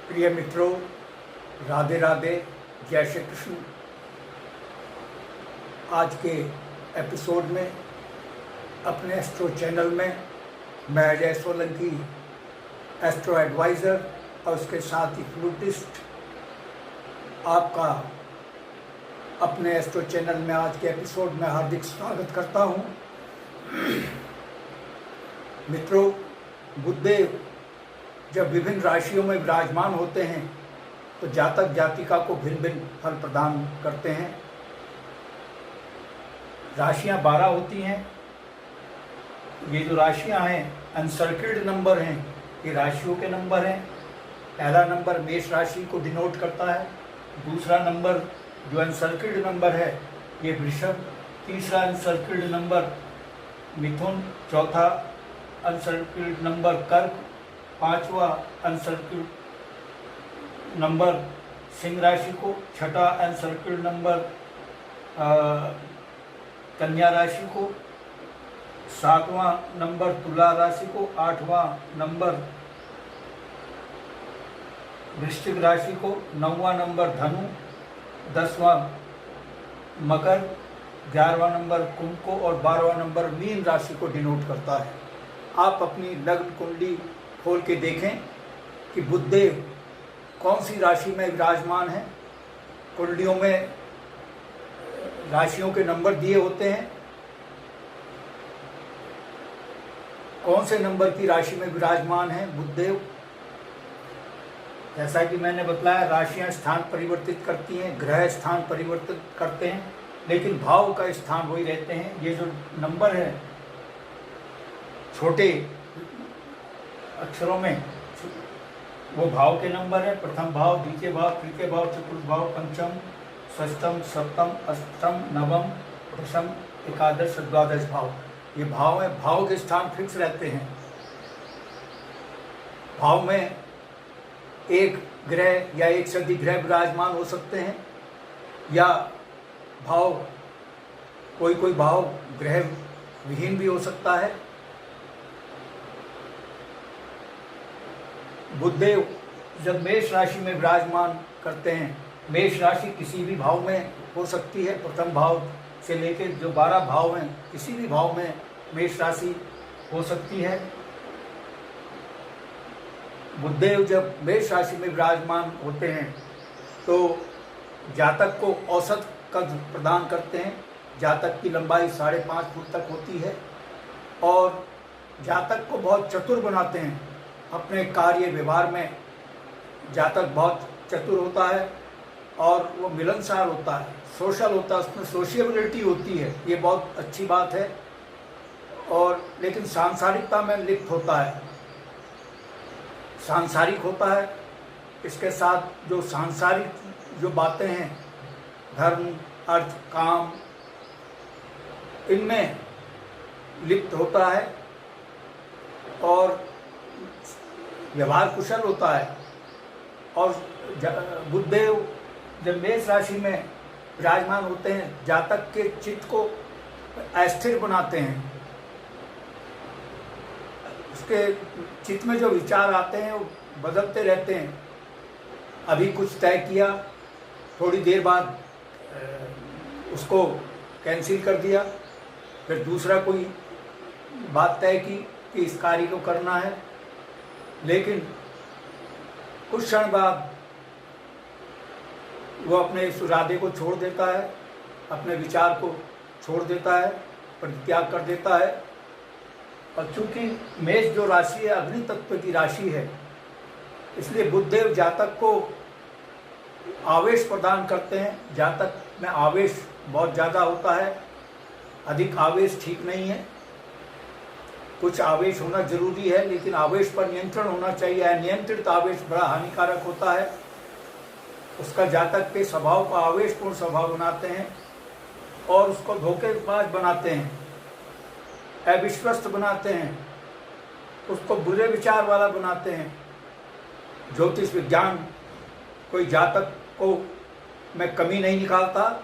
प्रिय मित्रों, राधे राधे, जय श्री कृष्ण। आज के एपिसोड में अपने एस्ट्रो चैनल में मैं अजय सोलंकी, एस्ट्रो एडवाइज़र और उसके साथ ही फ्लूटिस्ट, आपका अपने एस्ट्रो चैनल में आज के एपिसोड में हार्दिक स्वागत करता हूँ। मित्रों, बुधदेव जब विभिन्न राशियों में विराजमान होते हैं तो जातक जातिका को भिन्न भिन्न फल प्रदान करते हैं। राशियां 12 होती हैं। ये जो राशियां हैं अनसर्किल्ड नंबर हैं, ये राशियों के नंबर हैं। पहला नंबर मेष राशि को डिनोट करता है, दूसरा नंबर जो अनसर्किल्ड नंबर है ये वृषभ, तीसरा अनसर्किल्ड नंबर मिथुन, चौथा अनसर्किल्ड नंबर कर्क, पांचवा अनसर्किल्ड नंबर सिंह राशि को, छठा अनसर्किल्ड नंबर कन्या राशि को, सातवां नंबर तुला राशि को, आठवां नंबर वृश्चिक राशि को, नौवां नंबर धनु, 10वां मकर, 11वां नंबर कुंभ को और 12वां नंबर मीन राशि को डिनोट करता है। आप अपनी लग्न कुंडली खोल के देखें कि बुधदेव कौन सी राशि में विराजमान है। कुंडलियों में राशियों के नंबर दिए होते हैं, कौन से नंबर की राशि में विराजमान है बुधदेव। जैसा कि मैंने बताया, राशियां स्थान परिवर्तित करती हैं, ग्रह स्थान परिवर्तित करते हैं, लेकिन भाव का स्थान वही रहते हैं। ये जो नंबर है छोटे अक्षरों में वो भाव के नंबर है। प्रथम भाव, द्वितीय भाव, तृतीय भाव, चतुर्थ भाव, पंचम, षष्ठम, सप्तम, अष्टम, नवम, दशम, एकादश, द्वादश भाव, ये भाव है। भाव के स्थान फिक्स रहते हैं। भाव में एक ग्रह या एक से अधिक ग्रह विराजमान हो सकते हैं, या भाव कोई भाव ग्रह विहीन भी हो सकता है। बुधदेव जब मेष राशि में विराजमान करते हैं, मेष राशि किसी भी भाव में हो सकती है। प्रथम भाव से लेकर जो 12 भाव हैं, किसी भी भाव में मेष राशि हो सकती है। बुधदेव जब मेष राशि में विराजमान होते हैं तो जातक को औसत कद प्रदान करते हैं। जातक की लंबाई 5.5 फुट तक होती है और जातक को बहुत चतुर बनाते हैं। अपने कार्य व्यवहार में जातक बहुत चतुर होता है और वो मिलनसार होता है, सोशल होता है, उसमें सोशियबिलिटी होती है, ये बहुत अच्छी बात है। और लेकिन सांसारिकता में लिप्त होता है, सांसारिक होता है। इसके साथ जो सांसारिक जो बातें हैं, धर्म, अर्थ, काम, इनमें लिप्त होता है और व्यवहार कुशल होता है। और बुधदेव जब मेष राशि में विराजमान होते हैं, जातक के चित्त को अस्थिर बनाते हैं। उसके चित्त में जो विचार आते हैं वो बदलते रहते हैं। अभी कुछ तय किया, थोड़ी देर बाद उसको कैंसिल कर दिया, फिर दूसरा कोई बात तय की कि इस कार्य को करना है, लेकिन कुछ क्षण बाद वो अपने इस इरादे को छोड़ देता है, अपने विचार को छोड़ देता है, परित्याग कर देता है। और चूंकि मेष जो राशि है अग्नि तत्व की राशि है, इसलिए बुधदेव जातक को आवेश प्रदान करते हैं। जातक में आवेश बहुत ज़्यादा होता है, अधिक आवेश ठीक नहीं है। कुछ आवेश होना जरूरी है, लेकिन आवेश पर नियंत्रण होना चाहिए। अनियंत्रित आवेश बड़ा हानिकारक होता है। उसका जातक के स्वभाव को आवेशपूर्ण स्वभाव बनाते हैं और उसको धोखेबाज बनाते हैं, अविश्वस्त बनाते हैं, उसको बुरे विचार वाला बनाते हैं। ज्योतिष विज्ञान कोई जातक को में कमी नहीं निकालता,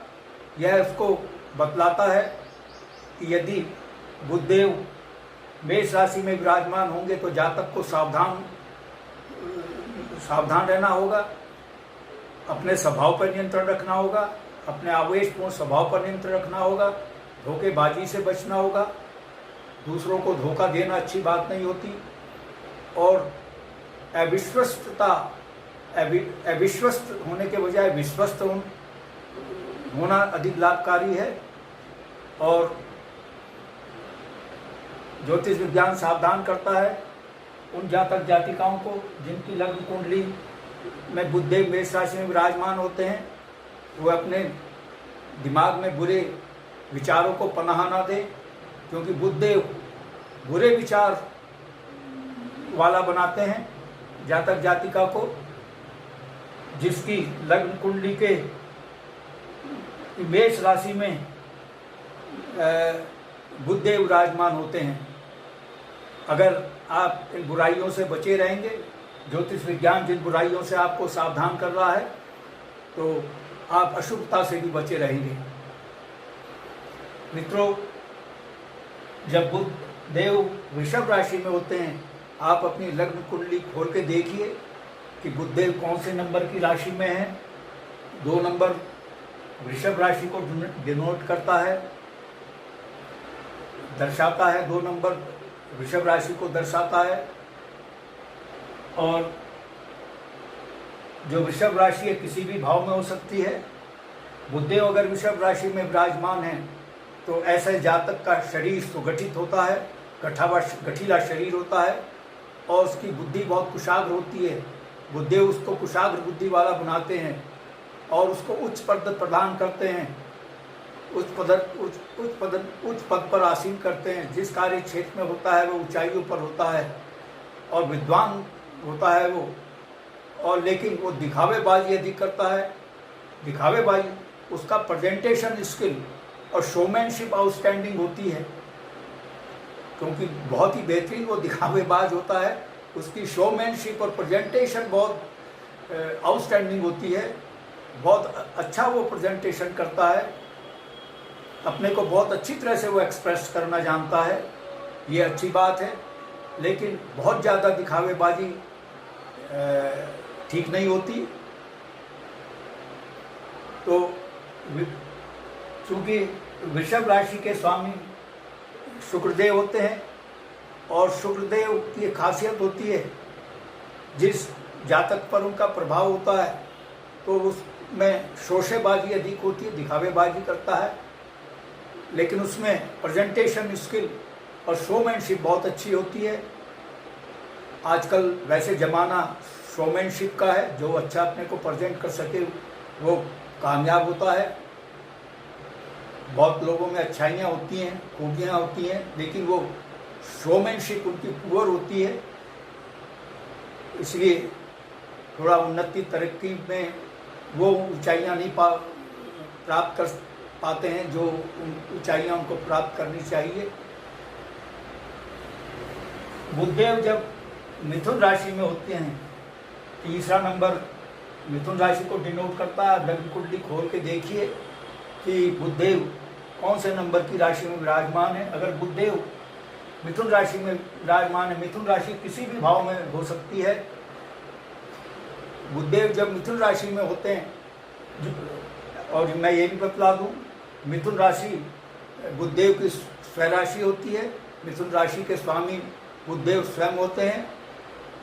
यह उसको बतलाता है कि यदि बुधदेव मेष राशि में विराजमान होंगे तो जातक को सावधान सावधान रहना होगा, अपने स्वभाव पर नियंत्रण रखना होगा, अपने आवेशपूर्ण स्वभाव पर नियंत्रण रखना होगा, धोखेबाजी से बचना होगा। दूसरों को धोखा देना अच्छी बात नहीं होती, और अविश्वस्त होने के बजाय विश्वस्त होना अधिक लाभकारी है। और ज्योतिष विज्ञान सावधान करता है उन जातक जातिकाओं को जिनकी लग्न कुंडली में बुधदेव मेष राशि में विराजमान होते हैं, वो अपने दिमाग में बुरे विचारों को पनाह ना दे, क्योंकि बुधदेव बुरे विचार वाला बनाते हैं जातक जातिका को जिसकी लग्न कुंडली के मेष राशि में बुधदेव विराजमान होते हैं। अगर आप इन बुराइयों से बचे रहेंगे, ज्योतिष विज्ञान जिन बुराइयों से आपको सावधान कर रहा है, तो आप अशुभता से भी बचे रहेंगे। मित्रों, जब बुध देव वृषभ राशि में होते हैं, आप अपनी लग्न कुंडली खोल के देखिए कि बुधदेव कौन से नंबर की राशि में है। 2 नंबर वृषभ राशि को डिनोट करता है, दर्शाता है। 2 नंबर वृषभ राशि को दर्शाता है। और जो वृषभ राशि है किसी भी भाव में हो सकती है। बुधदेव अगर वृषभ राशि में विराजमान है तो ऐसे जातक का शरीर सुगठित होता है, गठीला शरीर होता है, और उसकी बुद्धि बहुत कुशाग्र होती है। बुधदेव उसको कुशाग्र बुद्धि वाला बनाते हैं और उसको उच्च पद प्रदान करते हैं, उच्च पद पर आसीन करते हैं। जिस कार्य क्षेत्र में होता है वो ऊंचाइयों पर होता है और विद्वान होता है वो, और लेकिन वो दिखावेबाजी अधिक करता है। दिखावेबाजी, उसका प्रेजेंटेशन स्किल और शोमैनशिप आउटस्टैंडिंग होती है, क्योंकि बहुत ही बेहतरीन वो दिखावेबाज होता है। उसकी शोमैनशिप और प्रेजेंटेशन बहुत आउटस्टैंडिंग होती है, बहुत अच्छा वो प्रेजेंटेशन करता है, अपने को बहुत अच्छी तरह से वो एक्सप्रेस करना जानता है, ये अच्छी बात है। लेकिन बहुत ज़्यादा दिखावेबाजी ठीक नहीं होती। तो चूँकि वृषभ राशि के स्वामी शुक्रदेव होते हैं, और शुक्रदेव की खासियत होती है जिस जातक पर उनका प्रभाव होता है तो उसमें शोशेबाजी अधिक होती है, दिखावेबाजी करता है, लेकिन उसमें प्रेजेंटेशन स्किल और शोमैनशिप बहुत अच्छी होती है। आजकल वैसे ज़माना शोमैनशिप का है, जो अच्छा अपने को प्रेजेंट कर सके वो कामयाब होता है। बहुत लोगों में अच्छाइयाँ होती हैं, खूबियाँ होती हैं, लेकिन वो शोमैनशिप उनकी पुअर होती है। इसलिए थोड़ा उन्नति तरक्की में वो ऊंचाइयाँ नहीं प्राप्त कर पाते हैं जो ऊंचाइयाँ उनको प्राप्त करनी चाहिए। बुधदेव जब मिथुन राशि में होते हैं, तीसरा नंबर मिथुन राशि को डिनोट करता है। लग्न कुंडली खोल के देखिए कि बुधदेव कौन से नंबर की राशि में विराजमान है। अगर बुधदेव मिथुन राशि में विराजमान है, मिथुन राशि किसी भी भाव में हो सकती है। बुधदेव जब मिथुन राशि में होते हैं, और मैं ये भी बतला दूं, मिथुन राशि बुधदेव की स्वराशि होती है। मिथुन राशि के स्वामी बुधदेव स्वयं होते हैं।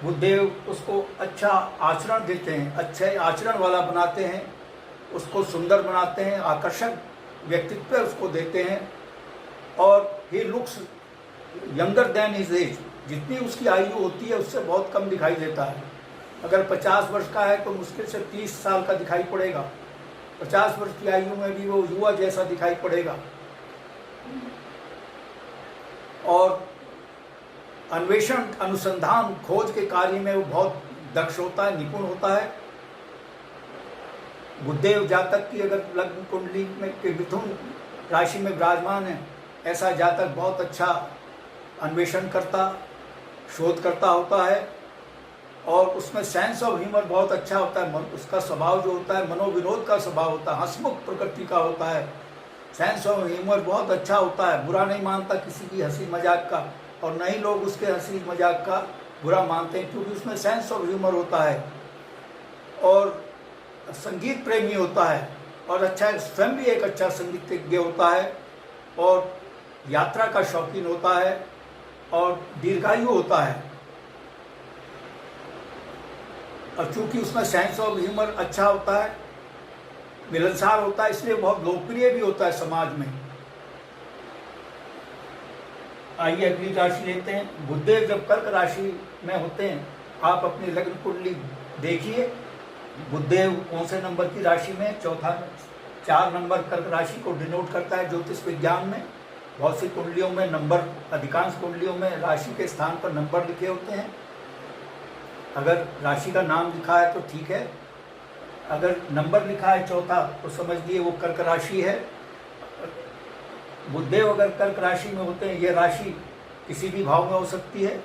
बुधदेव उसको अच्छा आचरण देते हैं, अच्छे आचरण वाला बनाते हैं, उसको सुंदर बनाते हैं, आकर्षक व्यक्तित्व उसको देते हैं, और he looks younger than his age. जितनी उसकी आयु होती है उससे बहुत कम दिखाई देता है। अगर 50 वर्ष का है तो मुश्किल से 30 साल का दिखाई पड़ेगा। 50 वर्ष की आयु में भी वो युवा जैसा दिखाई पड़ेगा। और अन्वेषण, अनुसंधान, खोज के कार्य में वो बहुत दक्ष होता है, निपुण होता है। बुधदेव जातक की अगर लग्न कुंडली में मिथुन राशि में विराजमान है, ऐसा जातक बहुत अच्छा अन्वेषण करता, शोध करता होता है, और उसमें सेंस ऑफ ह्यूमर बहुत अच्छा होता है। उसका स्वभाव जो होता है मनोविनोद का स्वभाव होता है, हंसमुख प्रकृति का होता है। सेंस ऑफ ह्यूमर बहुत अच्छा होता है, बुरा नहीं मानता किसी की हंसी मजाक का, और न ही लोग उसके हंसी मजाक का बुरा मानते हैं, क्योंकि उसमें सेंस ऑफ ह्यूमर होता है और संगीत प्रेमी होता है और अच्छा स्वयं भी एक अच्छा संगीतज्ञ होता है और यात्रा का शौकीन होता है और दीर्घायु होता है। और चूंकि उसमें सेंस ऑफ ह्यूमर अच्छा होता है, मिलनसार होता है, इसलिए बहुत लोकप्रिय भी होता है समाज में। आइए अगली राशि लेते हैं। बुधदेव जब कर्क राशि में होते हैं, आप अपनी लग्न कुंडली देखिए, बुधदेव कौन से नंबर की राशि में, चौथा 4 नंबर कर्क राशि को डिनोट करता है ज्योतिष विज्ञान में। बहुत सी कुंडलियों में नंबर, अधिकांश कुंडलियों में राशि के स्थान पर नंबर लिखे होते हैं। अगर राशि का नाम लिखा है तो ठीक है, अगर नंबर लिखा है चौथा तो समझ लिए वो कर्क राशि है। बुधदेव अगर कर्क राशि में होते हैं, ये राशि किसी भी भाव में हो सकती है,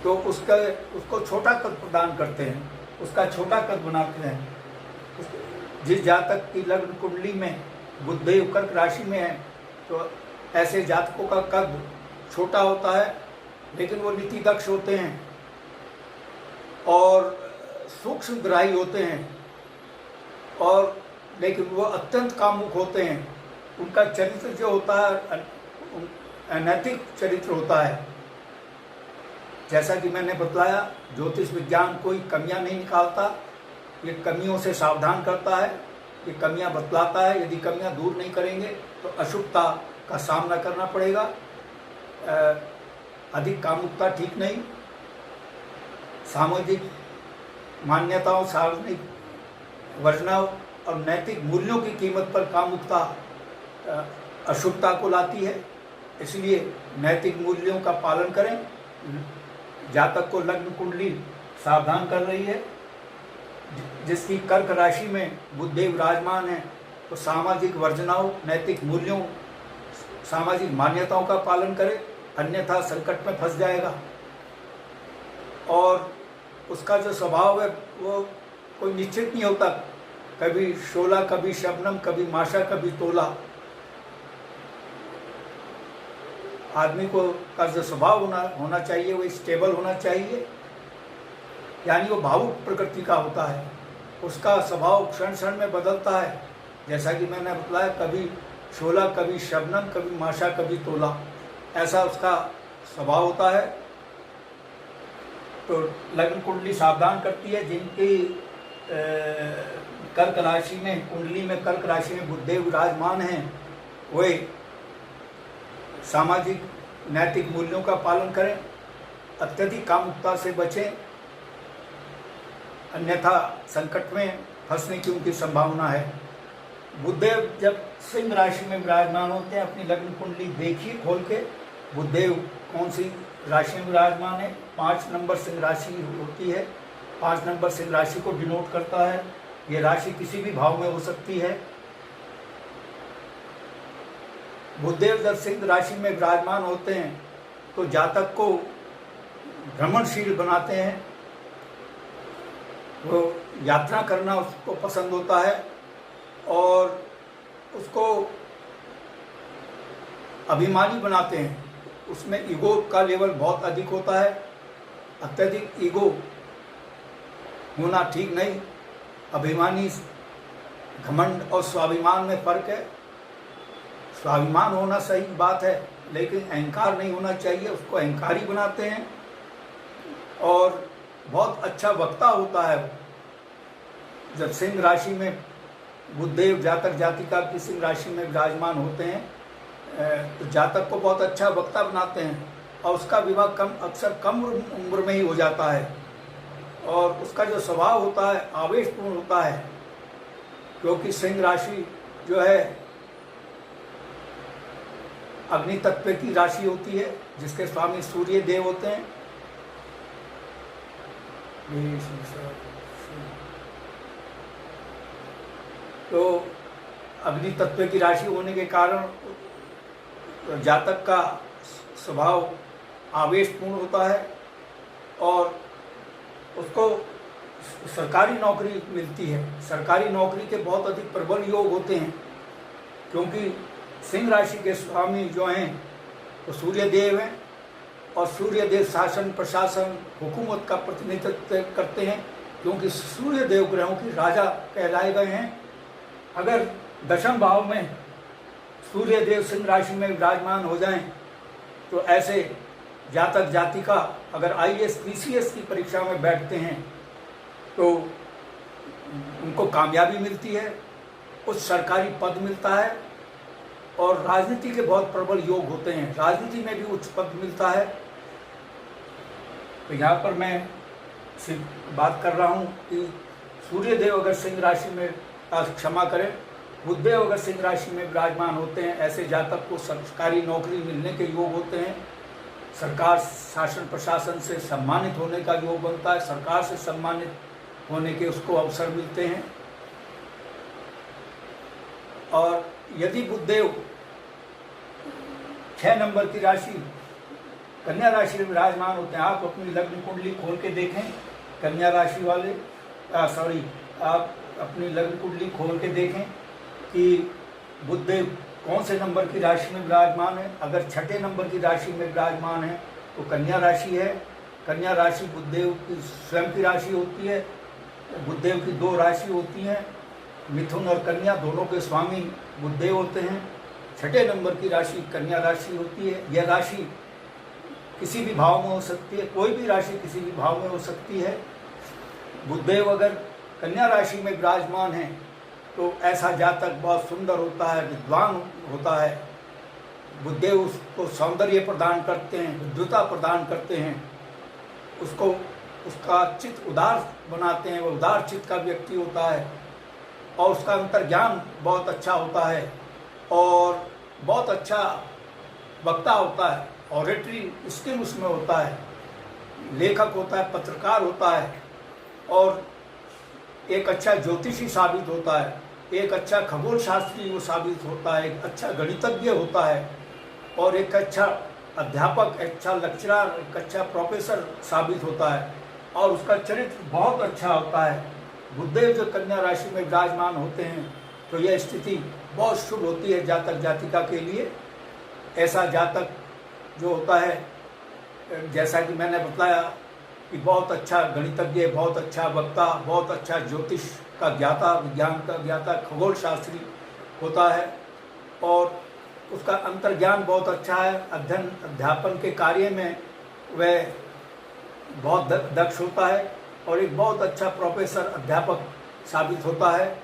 तो उसको छोटा कद प्रदान करते हैं, उसका छोटा कद बनाते हैं। जिस जातक की लग्न कुंडली में बुधदेव कर्क राशि में है, तो ऐसे जातकों का कद छोटा होता है, लेकिन वो नीति दक्ष होते हैं और सूक्ष्मग्राही होते हैं, और लेकिन वो अत्यंत कामुक होते हैं। उनका चरित्र जो होता है अनैतिक चरित्र होता है। जैसा कि मैंने बतलाया, ज्योतिष विज्ञान कोई कमियां नहीं निकालता, ये कमियों से सावधान करता है, ये कमियां बतलाता है। यदि कमियां दूर नहीं करेंगे तो अशुभता का सामना करना पड़ेगा। अधिक कामुकता ठीक नहीं, सामाजिक मान्यताओं, सार्वजनिक वर्जनाओं और नैतिक मूल्यों की कीमत पर कामुकता अशुभता को लाती है। इसलिए नैतिक मूल्यों का पालन करें। जातक को लग्न कुंडली सावधान कर रही है, जिसकी कर्क राशि में बुधदेव विराजमान है, तो सामाजिक वर्जनाओं, नैतिक मूल्यों, सामाजिक मान्यताओं का पालन करे, अन्यथा संकट में फंस जाएगा। और उसका जो स्वभाव है वो कोई निश्चित नहीं होता, कभी शोला, कभी शबनम, कभी माशा, कभी तोला। आदमी को का जो स्वभाव होना चाहिए वो स्टेबल होना चाहिए, यानी वो भावुक प्रकृति का होता है। उसका स्वभाव क्षण क्षण में बदलता है, जैसा कि मैंने बताया, कभी शोला, कभी शबनम, कभी माशा, कभी तोला, ऐसा उसका स्वभाव होता है। तो लग्न कुंडली सावधान करती है। जिनकी कर्क राशि में, कुंडली में कर्क राशि में बुधदेव विराजमान हैं, वे सामाजिक नैतिक मूल्यों का पालन करें, अत्यधिक कामुकता से बचें, अन्यथा संकट में फंसने की उनकी संभावना है। बुधदेव जब सिंह राशि में विराजमान होते हैं, अपनी लग्न कुंडली देखिए खोल के, बुधदेव कौन सी राशि में विराजमान है। 5 नंबर सिंह राशि होती है, 5 नंबर सिंह राशि को डिनोट करता है। ये राशि किसी भी भाव में हो सकती है। बुधदेव जब सिंह राशि में विराजमान होते हैं तो जातक को भ्रमणशील बनाते हैं, वो यात्रा करना उसको पसंद होता है और उसको अभिमानी बनाते हैं। उसमें ईगो का लेवल बहुत अधिक होता है। अत्यधिक ईगो होना ठीक नहीं। अभिमानी, घमंड और स्वाभिमान में फर्क है। स्वाभिमान होना सही बात है, लेकिन अहंकार नहीं होना चाहिए, उसको अहंकारी बनाते हैं। और बहुत अच्छा वक्ता होता है। जब सिंह राशि में बुधदेव जातक जातिका की सिंह राशि में विराजमान होते हैं, तो जातक को बहुत अच्छा वक्ता बनाते हैं और उसका विवाह अक्सर कम उम्र में ही हो जाता है। और उसका जो स्वभाव होता है आवेशपूर्ण होता है, क्योंकि सिंह राशि जो है अग्नि तत्व की राशि होती है, जिसके स्वामी सूर्य देव होते हैं। तो अग्नि तत्व की राशि होने के कारण जातक का स्वभाव आवेशपूर्ण होता है और उसको सरकारी नौकरी मिलती है। सरकारी नौकरी के बहुत अधिक प्रबल योग होते हैं, क्योंकि सिंह राशि के स्वामी जो हैं वो सूर्य देव हैं और सूर्यदेव शासन प्रशासन हुकूमत का प्रतिनिधित्व करते हैं, क्योंकि सूर्यदेव ग्रहों की राजा कहलाए गए हैं। अगर दशम भाव में सूर्यदेव सिंह राशि में विराजमान हो जाएं तो ऐसे जातक जातिका अगर IAS PCS की परीक्षा में बैठते हैं तो उनको कामयाबी मिलती है, कुछ सरकारी पद मिलता है और राजनीति के बहुत प्रबल योग होते हैं, राजनीति में भी उच्च पद मिलता है। तो यहाँ पर मैं सिर्फ बात कर रहा हूँ कि सूर्यदेव अगर सिंह राशि में क्षमा करें बुधदेव अगर सिंह राशि में विराजमान होते हैं, ऐसे जातक को सरकारी नौकरी मिलने के योग होते हैं, सरकार शासन प्रशासन से सम्मानित होने का योग बनता है, सरकार से सम्मानित होने के उसको अवसर मिलते हैं। और यदि बुधदेव 6 नंबर की राशि कन्या राशि में विराजमान होते हैं, आप अपनी लग्न कुंडली खोल के देखें, कन्या राशि वाले आप अपनी लग्न कुंडली खोल के देखें कि बुधदेव कौन से नंबर की राशि में विराजमान है। अगर 6ठे नंबर की राशि में विराजमान है तो कन्या राशि है। कन्या राशि बुधदेव की स्वयं की राशि होती है, बुधदेव की 2 राशि होती हैं, मिथुन और कन्या दोनों के स्वामी बुधदेव होते हैं। 6ठे नंबर की राशि कन्या राशि होती है। यह राशि किसी भी भाव में हो सकती है, कोई भी राशि किसी भी भाव में हो सकती है। बुधदेव अगर कन्या राशि में विराजमान है तो ऐसा जातक बहुत सुंदर होता है, विद्वान होता है। बुधदेव उसको सौंदर्य प्रदान करते हैं, विद्वता प्रदान करते हैं, उसको उसका चित्त उदार बनाते हैं, वो उदार चित्त का व्यक्ति होता है और उसका अंतर्ज्ञान बहुत अच्छा होता है और बहुत अच्छा वक्ता होता है, ऑरेटरी स्किल उसमें होता है, लेखक होता है, पत्रकार होता है और एक अच्छा ज्योतिषी साबित होता है, एक अच्छा खगोल शास्त्री वो साबित होता है, एक अच्छा गणितज्ञ होता है और एक अच्छा अध्यापक, एक अच्छा लेक्चरर, एक अच्छा प्रोफेसर साबित होता है और उसका चरित्र बहुत अच्छा होता है। बुधदेव जो कन्या राशि में विराजमान होते हैं तो यह स्थिति बहुत शुभ होती है जातक जातिका के लिए। ऐसा जातक जो होता है, जैसा कि मैंने बताया कि बहुत अच्छा गणितज्ञ, बहुत अच्छा वक्ता, बहुत अच्छा ज्योतिष का ज्ञाता, विज्ञान का ज्ञाता, खगोल शास्त्री होता है और उसका अंतर्ज्ञान बहुत अच्छा है। अध्ययन अध्यापन के कार्य में वह बहुत दक्ष होता है और एक बहुत अच्छा प्रोफेसर अध्यापक साबित होता है।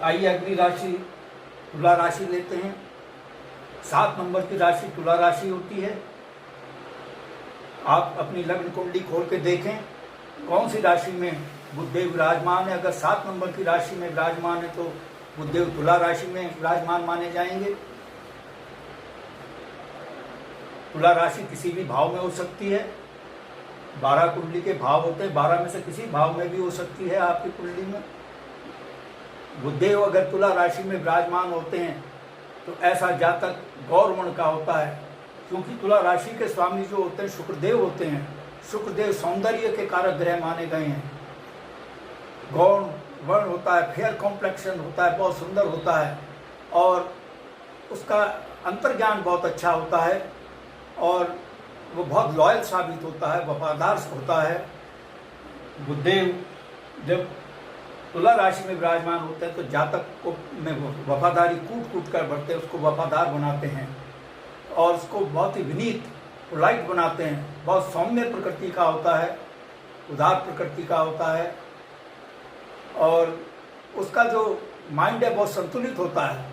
आइए अगली राशि तुला राशि लेते हैं। 7 नंबर की राशि तुला राशि होती है। आप अपनी लग्न कुंडली खोल के देखें कौन सी राशि में बुधदेव विराजमान है। अगर 7 नंबर की राशि में विराजमान है तो बुधदेव तुला राशि में विराजमान माने जाएंगे। तुला राशि किसी भी भाव में हो सकती है, 12 कुंडली के भाव होते हैं, 12 में से किसी भाव में भी हो सकती है आपकी कुंडली में। बुधदेव अगर तुला राशि में विराजमान होते हैं तो ऐसा जातक गौरवर्ण का होता है, क्योंकि तुला राशि के स्वामी जो होते हैं शुक्रदेव होते हैं। शुक्रदेव सौंदर्य के कारक ग्रह माने गए हैं। गौण वर्ण होता है, फेयर कॉम्प्लेक्शन होता है, बहुत सुंदर होता है और उसका अंतर्ज्ञान बहुत अच्छा होता है और वो बहुत लॉयल साबित होता है, वफादार होता है। बुधदेव जब तुला राशि में विराजमान होते हैं तो जातक को में वफादारी कूट कूट कर बढ़ते हैं, उसको वफादार बनाते हैं और उसको बहुत ही विनीत पोलाइट बनाते हैं। बहुत सौम्य प्रकृति का होता है, उदार प्रकृति का होता है और उसका जो माइंड है बहुत संतुलित होता है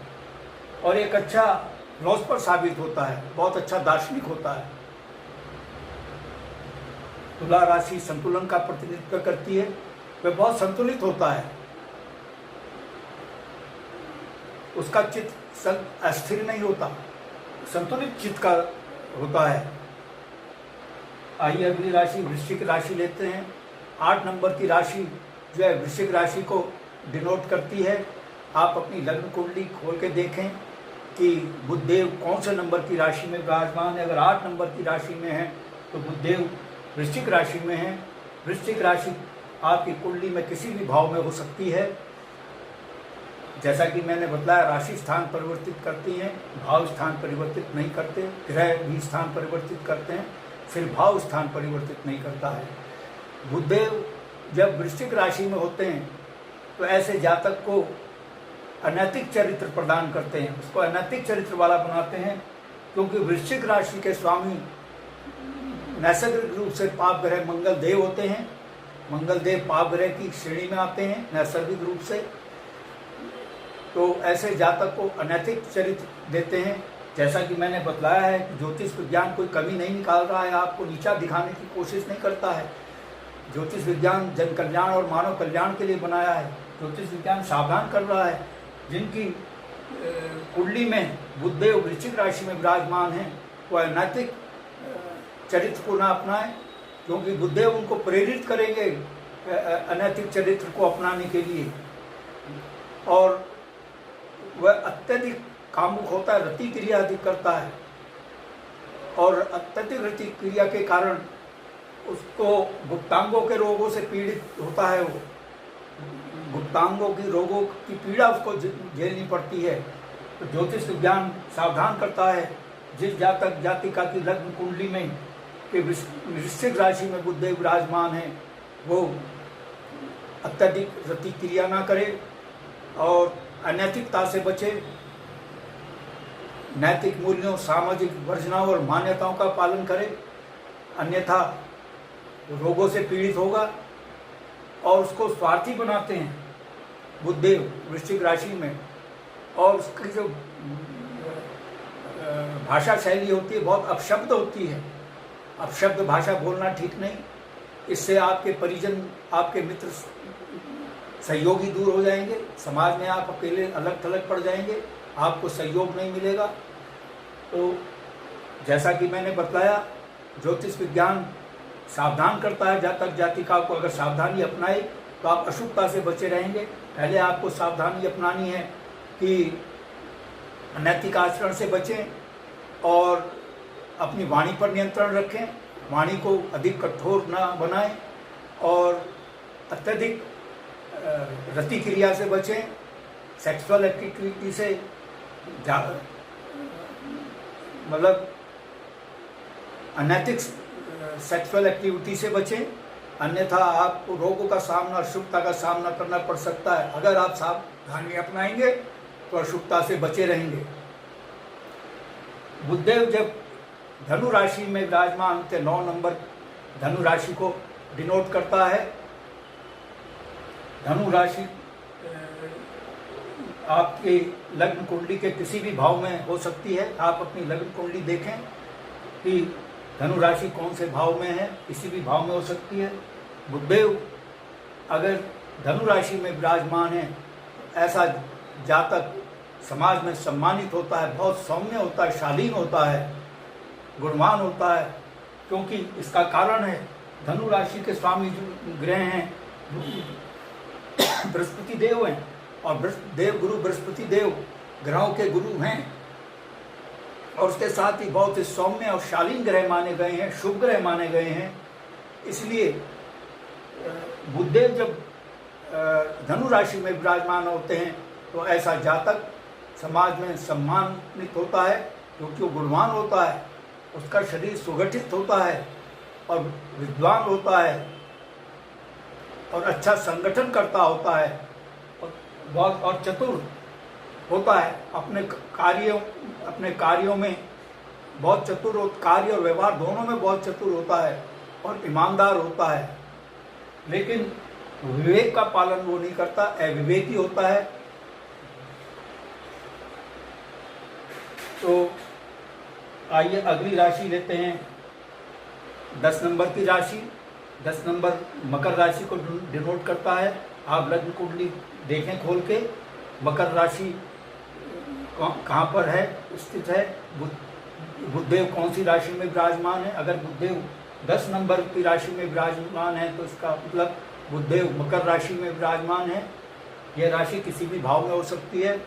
और एक अच्छा फिलोसफर साबित होता है, बहुत अच्छा दार्शनिक होता है। तुला राशि संतुलन का प्रतिनिधित्व करती है, वह बहुत संतुलित होता है, उसका चित्त अस्थिर नहीं होता, संतुलित चित्त का होता है। आइए अगली राशि वृश्चिक राशि लेते हैं। 8 नंबर की राशि जो है वृश्चिक राशि को डिनोट करती है। आप अपनी लग्न कुंडली खोल के देखें कि बुधदेव कौन से नंबर की राशि में विराजमान है। अगर 8 नंबर की राशि में है तो बुधदेव वृश्चिक राशि में है। वृश्चिक राशि आपकी कुंडली में किसी भी भाव में हो सकती है जैसा कि मैंने बताया, राशि स्थान परिवर्तित करती हैं, भाव स्थान परिवर्तित नहीं करते। ग्रह भी स्थान परिवर्तित करते हैं, सिर्फ भाव स्थान परिवर्तित नहीं करता है। बुधदेव जब वृश्चिक राशि में होते हैं तो ऐसे जातक को अनैतिक चरित्र प्रदान करते हैं, उसको अनैतिक चरित्र वाला बनाते हैं, क्योंकि वृश्चिक राशि के स्वामी नैसर्गिक रूप से पाप ग्रह मंगल देव होते हैं। मंगल देव पाप ग्रह की श्रेणी में आते हैं नैसर्गिक रूप से। तो ऐसे जातक को अनैतिक चरित्र देते हैं। जैसा कि मैंने बतलाया है कि ज्योतिष विज्ञान कोई कमी नहीं निकाल रहा है, आपको नीचा दिखाने की कोशिश नहीं करता है। ज्योतिष विज्ञान जन कल्याण और मानव कल्याण के लिए बनाया है। ज्योतिष विज्ञान सावधान कर रहा है, जिनकी कुंडली में बुधदेव वृश्चिक राशि में विराजमान हैं वो अनैतिक चरित्र को ना अपनाएं, क्योंकि बुधदेव उनको प्रेरित करेंगे अनैतिक चरित्र को अपनाने के लिए। और वह अत्यधिक कामुक होता है, रति क्रिया अधिक करता है, और अत्यधिक रति क्रिया के कारण उसको गुप्तांगों के रोगों से पीड़ित होता है। वो गुप्तांगों की रोगों की पीड़ा उसको झेलनी पड़ती है। तो ज्योतिष विज्ञान सावधान करता है, जिस जातक जातिका की लग्न कुंडली में कि वृश्चिक राशि में बुधदेव विराजमान है, वो अत्यधिक रति क्रिया ना करे और अनैतिकता से बचे। नैतिक मूल्यों, सामाजिक वर्जनाओं और मान्यताओं का पालन करे, अन्यथा रोगों से पीड़ित होगा। और उसको स्वार्थी बनाते हैं बुधदेव वृश्चिक राशि में, और उसकी जो भाषा शैली होती है बहुत अपशब्द होती है। अपशब्द भाषा बोलना ठीक नहीं, इससे आपके परिजन, आपके मित्र, सहयोगी दूर हो जाएंगे। समाज में आप अकेले अलग थलग पड़ जाएंगे, आपको सहयोग नहीं मिलेगा। तो जैसा कि मैंने बताया, ज्योतिष विज्ञान सावधान करता है जातक जातिका को। अगर सावधानी अपनाए तो आप अशुभता से बचे रहेंगे। पहले आपको सावधानी अपनानी है कि अनैतिक आचरण से बचें और अपनी वाणी पर नियंत्रण रखें, वाणी को अधिक कठोर ना बनाएं और अत्यधिक रति क्रिया से बचें, सेक्सुअल एक्टिविटी से मतलब अनैतिक सेक्सुअल एक्टिविटी से बचें, अन्यथा आपको रोगों का सामना, अशुभता का सामना करना पड़ सकता है। अगर आप सावधानी अपनाएंगे तो अशुभता से बचे रहेंगे। बुधदेव जब धनु राशि में विराजमान थे, 9 नंबर धनु राशि को डिनोट करता है। धनु राशि आपकी लग्न कुंडली के किसी भी भाव में हो सकती है। आप अपनी लग्न कुंडली देखें कि धनु राशि कौन से भाव में है, किसी भी भाव में हो सकती है। बुधदेव अगर धनु राशि में विराजमान है, ऐसा जातक समाज में सम्मानित होता है, बहुत सौम्य होता है, शालीन होता है, गुणवान होता है, क्योंकि इसका कारण है धनु राशि के स्वामी जो ग्रह हैं बृहस्पति देव हैं, और देव गुरु बृहस्पति देव ग्रहों के गुरु हैं, और उसके साथ ही बहुत ही सौम्य और शालीन ग्रह माने गए हैं, शुभ ग्रह माने गए हैं। इसलिए बुधदेव जब धनु राशि में विराजमान होते हैं तो ऐसा जातक समाज में सम्मानित होता है, क्योंकि वो गुणवान होता है, उसका शरीर सुगठित होता है और विद्वान होता है और अच्छा संगठन करता होता है और बहुत चतुर होता है। अपने कार्यों में बहुत चतुर, कार्य और व्यवहार दोनों में बहुत चतुर होता है और ईमानदार होता है, लेकिन विवेक का पालन वो नहीं करता, अविवेकी होता है। तो आइए अगली राशि लेते हैं, 10 नंबर की राशि। 10 नंबर मकर राशि को डिनोट करता है। आप लग्न कुंडली देखें खोल के, मकर राशि कहाँ पर है, स्थित है, बुधदेव कौन सी राशि में विराजमान है। अगर बुधदेव 10 नंबर की राशि में विराजमान है तो इसका मतलब बुधदेव मकर राशि में विराजमान है। यह राशि किसी भी भाव में हो सकती है।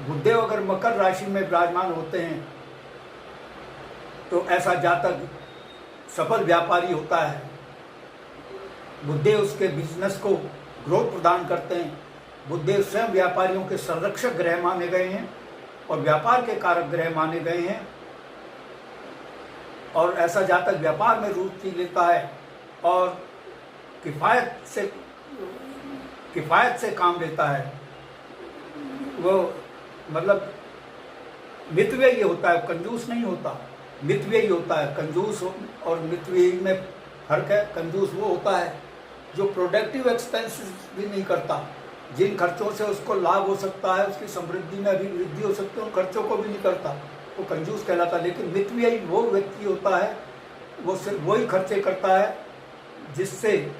बुधदेव अगर मकर राशि में विराजमान होते हैं तो ऐसा जातक सफल व्यापारी होता है। बुधदेव उसके बिजनेस को ग्रोथ प्रदान करते हैं, बुधदेव स्वयं व्यापारियों के संरक्षक ग्रह माने गए हैं और व्यापार के कारक ग्रह माने गए हैं, और ऐसा जातक व्यापार में रुचि लेता है और किफ़ायत से काम लेता है। वो मतलब मितव्ययी होता है, कंजूस नहीं होता, मितव्ययी होता है। कंजूस और मितव्ययी में फर्क है। कंजूस वो होता है जो प्रोडक्टिव एक्सपेंसेस भी नहीं करता, जिन खर्चों से उसको लाभ हो सकता है, उसकी समृद्धि में भी वृद्धि हो सकती है, उन खर्चों को भी नहीं करता, वो कंजूस कहलाता है। लेकिन मितव्ययी वो व्यक्ति होता है, वो सिर्फ वही खर्चे करता है जिससे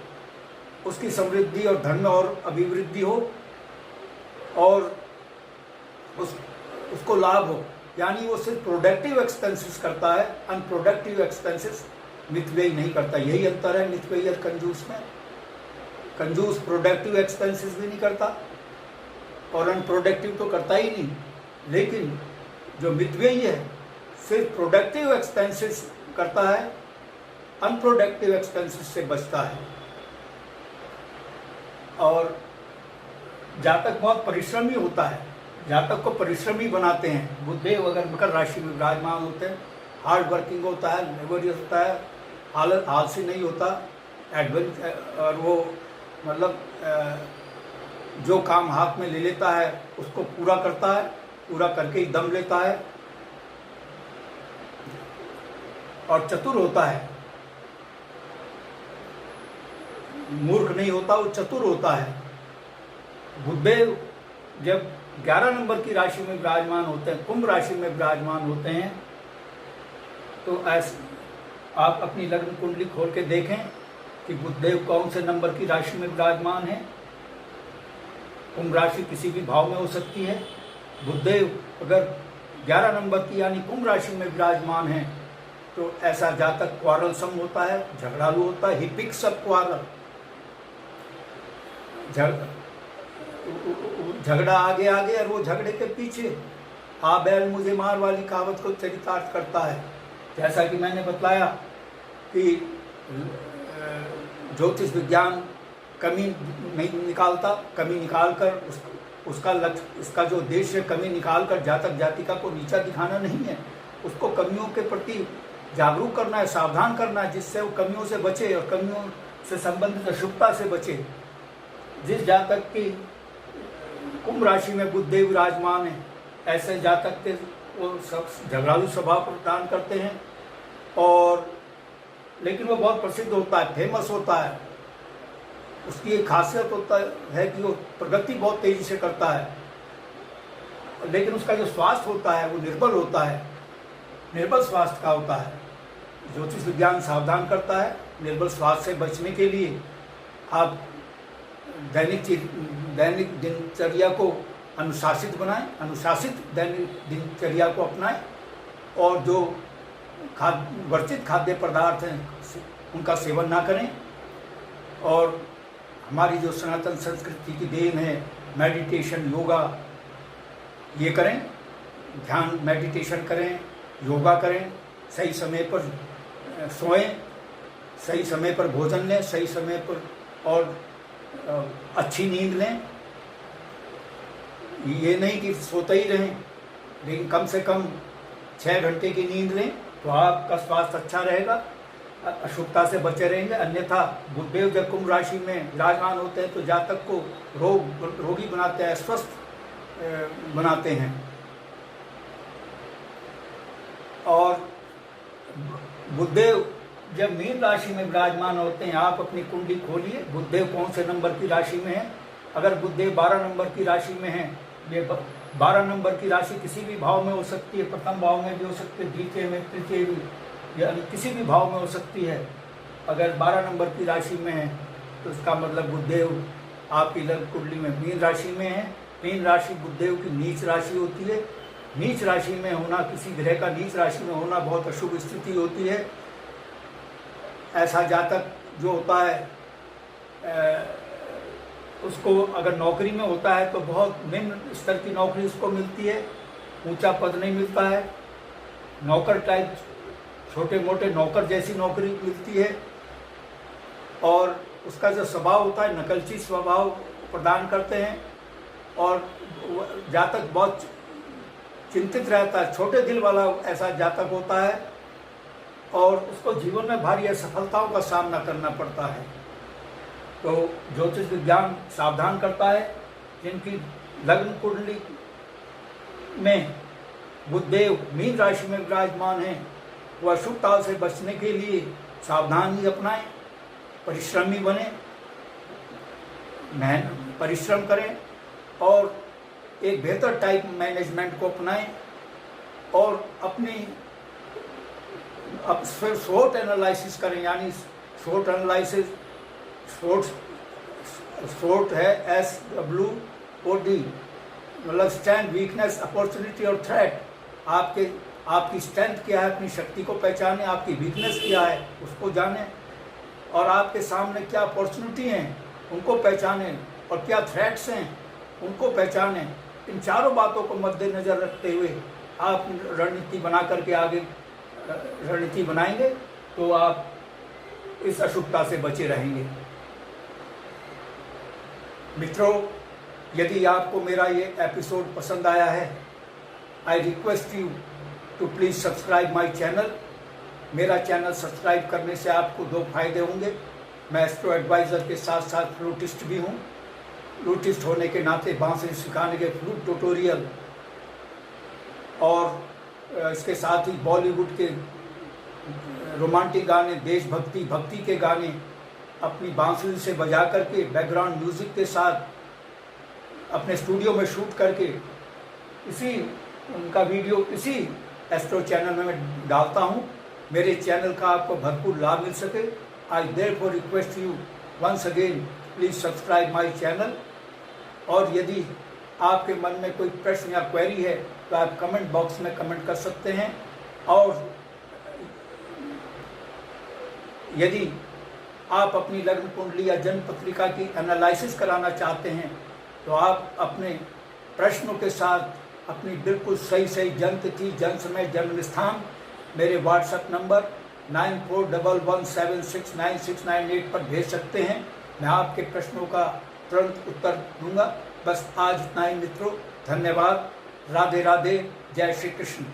उसकी समृद्धि और धन में और अभिवृद्धि हो और उसको लाभ हो। यानी वो सिर्फ प्रोडक्टिव एक्सपेंसेस करता है, अनप्रोडक्टिव एक्सपेंसेस मितव्ययी नहीं करता। यही अंतर है मितव्ययी और कंजूस में। कंजूस प्रोडक्टिव एक्सपेंसेस भी नहीं करता और अनप्रोडक्टिव तो करता ही नहीं, लेकिन जो मितव्ययी है सिर्फ प्रोडक्टिव एक्सपेंसेस करता है, अनप्रोडक्टिव एक्सपेंसेस से बचता है। और जातक बहुत परिश्रमी होता है, जातक को परिश्रमी बनाते हैं। बुधदेव अगर मकर राशि में विराजमान होते हैं, हार्ड वर्किंग होता है, लेबोरियस होता है, आलसी नहीं होता, और वो मतलब जो काम हाथ में ले लेता है उसको पूरा करता है, पूरा करके ही दम लेता है। और चतुर होता है, मूर्ख नहीं होता, वो चतुर होता है। बुधदेव जब 11 नंबर की राशि में विराजमान होते हैं, कुंभ राशि में विराजमान होते हैं, तो ऐसे आप अपनी लग्न कुंडली खोल के देखें कि बुधदेव कौन से नंबर की राशि में विराजमान है। कुंभ राशि किसी भी भाव में हो सकती है। बुधदेव अगर 11 नंबर की यानी कुंभ राशि में विराजमान है तो ऐसा जातक क्वारलसम होता है, झगड़ालू होता है, ही पिक्स अप क्वारल। झगड़ा आगे आगे और वो झगड़े के पीछे आ बैल मुझे मार वाली कहावत को चरितार्थ करता है। जैसा कि मैंने बतलाया कि ज्योतिष विज्ञान कमी नहीं निकालता, कमी निकालकर उसका लक्ष्य, इसका जो उद्देश्य कमी निकालकर जातक जातिका को नीचा दिखाना नहीं है, उसको कमियों के प्रति जागरूक करना है, सावधान करना है, जिससे वो कमियों से बचे और कमियों से संबंधित अशुभता से बचे। जिस जातक की कुंभ राशि में बुधदेव विराजमान है, ऐसे जातक के वो सब झगड़ालू स्वभाव प्रदान करते हैं, और लेकिन वो बहुत प्रसिद्ध होता है, फेमस होता है। उसकी एक खासियत होता है कि वो प्रगति बहुत तेजी से करता है, लेकिन उसका जो स्वास्थ्य होता है वो निर्बल होता है, निर्बल स्वास्थ्य का होता है। ज्योतिष विज्ञान सावधान करता है निर्बल स्वास्थ्य से बचने के लिए आप दैनिक दिनचर्या को अनुशासित बनाएं, अनुशासित दैनिक दिनचर्या को अपनाएं, और जो वर्जित खाद्य पदार्थ हैं उनका सेवन ना करें। और हमारी जो सनातन संस्कृति की देन है, मेडिटेशन, योगा, ये करें, ध्यान मेडिटेशन करें, योगा करें, सही समय पर सोएं, सही समय पर भोजन लें, सही समय पर और अच्छी नींद लें। ये नहीं कि सोते ही रहें, लेकिन कम से कम 6 घंटे की नींद लें तो आपका स्वास्थ्य अच्छा रहेगा, अशुभता से बचे रहेंगे। अन्यथा बुधदेव जब कुंभ राशि में विराजमान होते हैं तो जातक को रोगी बनाते हैं, स्वस्थ बनाते हैं। और बुधदेव जब मीन राशि में विराजमान होते हैं, आप अपनी कुंडली खोलिए, बुधदेव कौन से नंबर की राशि में है। अगर बुधदेव 12 नंबर की राशि में है, ये 12 नंबर की राशि किसी भी भाव में हो सकती है, प्रथम भाव में भी हो सकती है, द्वितीय में, तृतीय में, यानी किसी भी भाव में हो सकती है। अगर 12 नंबर की राशि में है तो इसका मतलब बुधदेव आपकी लग्न कुंडली में मीन राशि में है। मीन राशि बुधदेव की नीच राशि होती है। नीच राशि में होना, किसी ग्रह का नीच राशि में होना बहुत अशुभ स्थिति होती है। ऐसा जातक जो होता है उसको अगर नौकरी में होता है तो बहुत निम्न स्तर की नौकरी उसको मिलती है, ऊंचा पद नहीं मिलता है, नौकर टाइप, छोटे मोटे नौकर जैसी नौकरी मिलती है। और उसका जो स्वभाव होता है, नकलची स्वभाव प्रदान करते हैं, और जातक बहुत चिंतित रहता है, छोटे दिल वाला ऐसा जातक होता है और उसको जीवन में भारी असफलताओं का सामना करना पड़ता है। तो ज्योतिष विज्ञान सावधान करता है जिनकी लग्न कुंडली में बुधदेव मीन राशि में विराजमान है, वह अशुभता से बचने के लिए सावधानी अपनाएं, परिश्रमी बने, परिश्रम करें और एक बेहतर टाइम मैनेजमेंट को अपनाएं और अपनी स्वोट एनालिसिस करें। यानी स्वोट एनालिसिस, स्वोट है SWOT, मतलब स्ट्रेंथ, वीकनेस, अपॉर्चुनिटी और थ्रेट। आपकी स्ट्रेंथ क्या है, अपनी शक्ति को पहचानें, आपकी वीकनेस क्या है उसको जानें और आपके सामने क्या अपॉर्चुनिटी हैं उनको पहचानें और क्या थ्रेट्स हैं उनको पहचानें। इन चारों बातों को मद्देनज़र रखते हुए आप रणनीति बना करके आगे रणनीति बनाएंगे तो आप इस अशुभता से बचे रहेंगे। मित्रों, यदि आपको मेरा ये एपिसोड पसंद आया है, I request you to please subscribe my channel. मेरा चैनल सब्सक्राइब करने से आपको 2 फायदे होंगे। मैं एस्ट्रो एडवाइज़र के साथ साथ फ्लूटिस्ट भी हूँ। फ्लूटिस्ट होने के नाते बांसुरी सिखाने के फ्लूट ट्यूटोरियल और इसके साथ ही बॉलीवुड के रोमांटिक गाने, देशभक्ति, भक्ति के गाने अपनी बांसुरी से बजा करके बैकग्राउंड म्यूज़िक के साथ अपने स्टूडियो में शूट करके उनका वीडियो इसी एस्ट्रो चैनल में मैं डालता हूँ। मेरे चैनल का आपको भरपूर लाभ मिल सके, I therefore request you once again please subscribe my channel. और यदि आपके मन में कोई प्रश्न या क्वेरी है तो आप कमेंट बॉक्स में कमेंट कर सकते हैं। और यदि आप अपनी लग्न कुंडली या जन्म पत्रिका की एनालिसिस कराना चाहते हैं तो आप अपने प्रश्नों के साथ अपनी बिल्कुल सही जन्म तिथि, जन्म समय, जन्म स्थान मेरे व्हाट्सएप नंबर 9411769698 पर भेज सकते हैं। मैं आपके प्रश्नों का तुरंत उत्तर दूंगा। बस आज इतना ही मित्रों, धन्यवाद। राधे राधे, जय श्री कृष्ण।